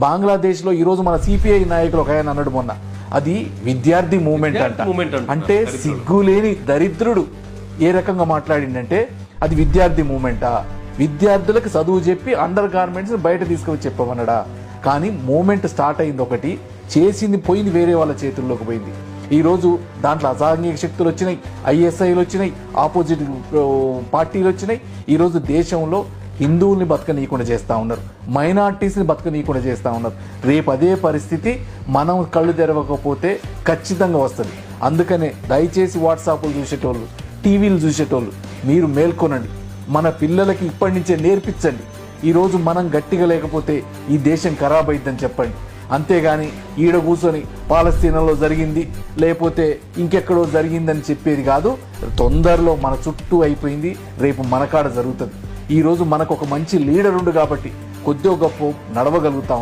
బంగ్లాదేశ్లో ఈరోజు మన సిపిఐ నాయకులు ఒక ఆయన అన్నాడు మొన్న, అది విద్యార్థి మూమెంట్ అంట. అంటే సిగ్గులేని దరిద్రుడు ఏ రకంగా మాట్లాడిందంటే అది విద్యార్థి మూమెంటా, విద్యార్థులకు చదువు చెప్పి అండర్ గార్మెంట్స్ బయట తీసుకొని చెప్పమన్నాడా. కానీ మూమెంట్ స్టార్ట్ అయింది ఒకటి, చేసింది పోయింది వేరే వాళ్ళ చేతుల్లోకి పోయింది. ఈరోజు దాంట్లో అసాంఘిక శక్తులు వచ్చినాయి, ఐఎస్ఐలు వచ్చినాయి, ఆపోజిట్ పార్టీలు వచ్చినాయి. ఈరోజు దేశంలో హిందువుల్ని బతకనీయకుండా చేస్తూ ఉన్నారు, మైనార్టీస్ని బతకనీయకుండా చేస్తూ ఉన్నారు. రేపు అదే పరిస్థితి మనం కళ్ళు తెరవకపోతే ఖచ్చితంగా వస్తుంది. అందుకనే దయచేసి వాట్సాప్లు చూసేటోళ్ళు, టీవీలు చూసేటోళ్ళు మీరు మేల్కొనండి, మన పిల్లలకి ఇప్పటి నుంచే నేర్పించండి. ఈరోజు మనం గట్టిగా లేకపోతే ఈ దేశం ఖరాబ్ అయిద్దని చెప్పండి. అంతేగాని ఈడ కూర్చొని పాలస్తీనాలో జరిగింది లేకపోతే ఇంకెక్కడో జరిగిందని చెప్పేది కాదు. తొందరలో మన చుట్టూ అయిపోయింది, రేపు మన కాడ జరుగుతుంది. ఈరోజు మనకు ఒక మంచి లీడర్ ఉండు కాబట్టి కొద్దిగా గొప్ప నడవగలుగుతాం.